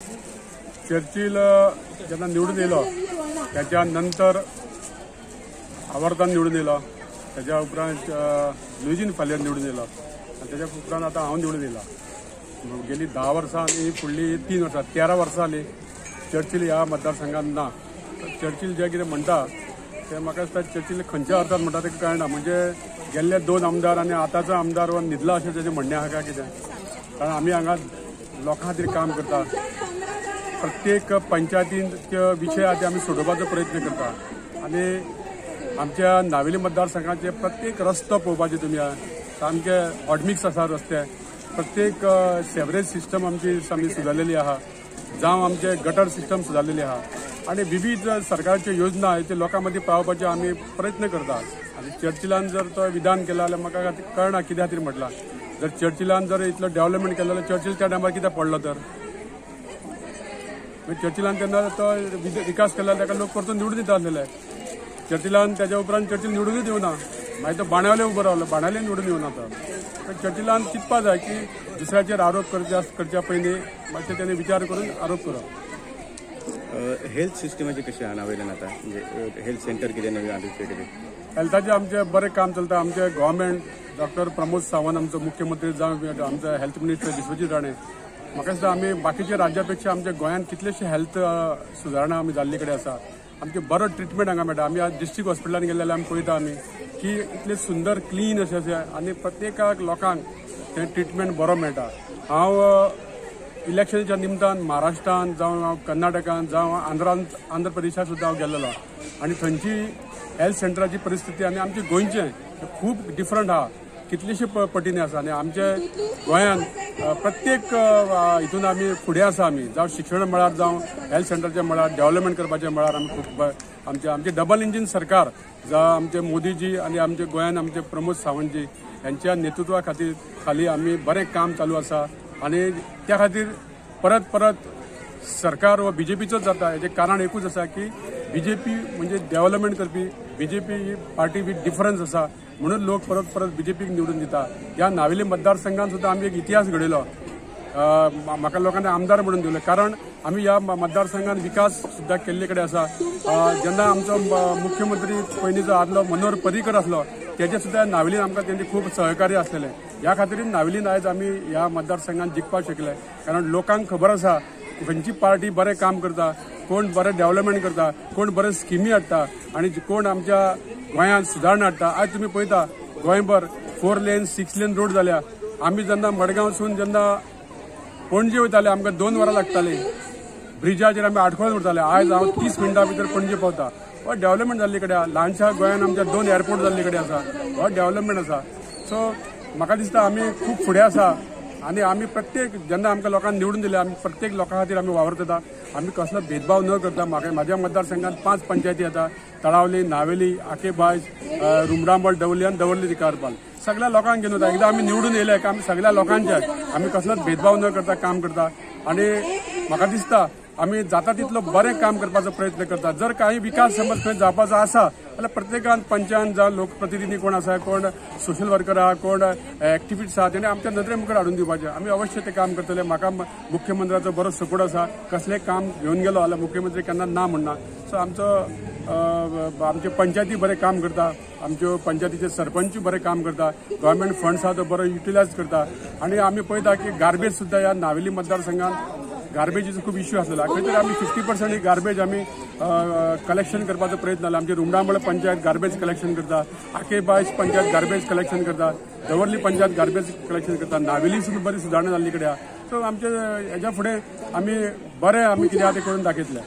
Churchill जेव्हा निवडून yellow त्याच्यानंतर आवर्तान निवडून येलो, त्याच्या उपरांत लुईजीन फाल्यार निवडून येलो आणि त्याच्या उपरांत आता हांव निवडून येयला। गेली 10 वर्सां आणि फुडली 3 वर्सां 13 वर्सां जाली चर्चिल ह्या मतदारसंघात ना। चर्चिल जे कितें म्हणटा ते म्हाका दिसता चर्चिल खंयच्या अर्थान म्हणटा ते कळना, म्हणजे गेल्ले 2 आमदार आणि आतांचो आमदार वा न्हिदला अशें तेजें म्हणणें आहा काय कितें? कारण आमी हांगा लोकां खातीर काम करता, प्रत्येक पंचायतींचे विशय आहा ते आमी सोडोवपाचो प्रयत्न करता आणि आमच्या नावेली मतदारसंघाचे प्रत्येक रस्तो पळोवपाचे तुमी सामके हॉटमिक्स आसा रस्ते, प्रत्येक सेवरेज सिस्टम आमची सामकी सुदारलेली आहा, जावं आमचे गटर सिस्टम सुदारलेली आहा आणि विविध सरकारच्यो योजना ते लोकां मदीं पावोवपाचे आमी प्रयत्न करता। आनी चर्चिलान जर तो विधान केला जाल्यार म्हाका कळना कित्या खातीर म्हटला। जर चर्चिलान जर इतलो डेव्हलपमेंट केलो जाल्यार चर्चिल त्या टायमार कित्याक पडलो? तर चर्चिलान तेन्ना तो विकास केला ताका लोक परतून निवडून दिता आसलेले। चर्चिलान त्याच्या उपरांत चर्चिल निवडूनच येवना, मागीर तो बाणावले उबो रावलो, बाणावले निवडून येवन आता। तर चर्चिलान चिंतपा जाय की दुसऱ्याचेर आरोप करच्या पयलीं मातशें तेणे विचार करून आरोप करप। हेल्थ सिस्टमाचे कशें आहा नावेल्यान आतां, म्हणजे हेल्थ सेंटर कितें नवें आहा कितें? हेल्थाचें आमचें बरें काम चलता। आमचे गव्हर्मेंट डॉक्टर प्रमोद सावंत आमचो मुख्यमंत्री जावं आमचो हेल्थ मिनिस्टर विश्वजीत राणे, म्हाका दिसता आमी बाकीच्या राज्यापेक्षा आमच्या गोंयांत कितलेशे हेल्थ सुदारणा आमी जाल्ले कडेन आसा। आमचे बरो ट्रिटमेंट हांगा मेळटा। आमी आज डिस्ट्रिक्ट हॉस्पिटलान गेले जाल्यार आमी पळयता आमी की इतले सुंदर क्लीन अशें आनी प्रत्येकाक लोकांक ते ट्रिटमेंट बरो मेळटा। हांव इलेक्शनाच्या निमतान महाराष्ट्रान जावं हांव कर्नाटकान जावं आंध्र प्रदेशात सुद्दां हांव गेल्लो आनी थंयची हेल्थ सेंटराची परिस्थिती आनी आमचे गोंयचें खूब डिफरंट आहा, कितलेशे पटीने आसा। आनी आमचे गोंयांत प्रत्येक हितून आमी फुडें आसा। आमी जावं शिक्षण मळार जावं हेल्थ सेंटरच्या मळार डेव्हलपमेंट करपाच्या मळार आमी खूब आमचे डबल इंजीन सरकार जावं आमचे मोदीजी आनी आमचे गोंयांत आमचे प्रमोद सावंतजी यांच्या नेतृत्वा खाली आमी बरें काम चालू आसा आनी त्या खातीर परत परत सरकार व बीजेपीचोच जाता। हेजें कारण एकूच आसा की बीजेपी म्हणजे development Karpi, BJP he party with difference आसा म्हणून लोक परत परत बीजेपीक निवडून दिता। ह्या नावेली मतदारसंघात सुद्दां आमी एक इतिहास घडयलो, म्हाका लोकांनी आमदार म्हणून दिले कारण आमी ह्या मतदारसंघात विकास सुद्दां केल्ले कडेन आसा। जेन्ना आमचो मुख्यमंत्री पयलींचो आदलो मनोहर पर्रीकर आसलो तेजे सुद्दां नावेलीन आमकां तेंचे खूब सहकार्य आसलेले। ह्या खातीर नावेलीन आयज आमी ह्या मतदारसंघात जिखपाक शकले, कारण लोकांक खबर आसा खंयची पार्टी बरें काम करता, कोण बरें डेव्हलपमेंट करता, कोण बरें स्किमी हाडटा आनी कोण आमच्या गोंयांत सुदारणा हाडटा। आज तुमी पळयता गोंयभर 4 लेन 6 लेन रोड जाल्या। आमी जेन्ना मडगांवसून जेन्ना पणजे वयताले आमकां 2 वरां लागताली, ब्रिजाचेर आमी आडखळ उरताले, आयज हांव 30 मिनटां भितर पणजे पावता। हो डेव्हलपमेंट जाल्ले कडेन आहा। ल्हानशा गोंयांत आमच्या 2 एअरपोर्ट जाल्ले कडेन आसा, हो डेव्हलपमेंट आसा। सो म्हाका दिसता आमी खूब फुडें आसा आनी आमी प्रत्येक जेन्ना आमकां लोकांनी निवडून दिले आमी प्रत्येक लोकां खातीर आमी वावरता। आमी कसलो भेदभाव न करता। म्हाज्या मतदारसंघात 5 पंचायती येता, तळावली, नावेली, आकेबाज, रुमरांबळ, दवल्ली आनी दवल्ली तिकारपाल, सगळ्या लोकांक घेवन वता। एकदां आमी निवडून येयले की आमी सगळ्या लोकांचे आमी कसलोच भेदभाव न करता काम करता आनी म्हाका दिसता आमी जाता तितलो बरें काम करपाचो प्रयत्न करता। जर काही विकास समज खंय जावपाचो आसा जाल्यार प्रत्येकान पंचायत जावं लोकप्रतिनिधी कोण आसा, कोण सोशल वर्कर आहा, कोण एक्टिविस्ट आहा, तेणे आमच्या नदरे मुखार हाडून दिवपाचें। आमी अवश्य ते काम करतले। म्हाका मुख्यमंत्र्याचो बरो सपोर्ट आसा। कसलें काम घेवन गेलो जाल्यार मुख्यमंत्री केन्ना ना म्हणना। सो आमचे पंचायती बरें काम करता, आमच्यो पंचायतीचे सरपंच बरें काम करता, गव्हर्मेंट फंड्स आहा तो बरो युटिलायज करता आनी आमी पळयता की गार्बेज सुद्दां ह्या नावेली मतदारसंघात गार्बेजीचो खूब इश्यू आसलेलो। खंय तरी आमी 50% ही गार्बेज आमी कलेक्शन करपाचो प्रयत्न जाला। आमची रुमडांबळ पंचायत गार्बेज कलेक्शन करता, आकेबाज पंचायत गार्बेज कलेक्शन करता, दवर्ली पंचायत गार्बेज कलेक्शन करता, नावेली सुद्दां बरी सुदारणा जाल्ली कडेन आहा। सो आमचे हेच्या फुडें आमी बरें कितें आहा तें करून दाखयतले।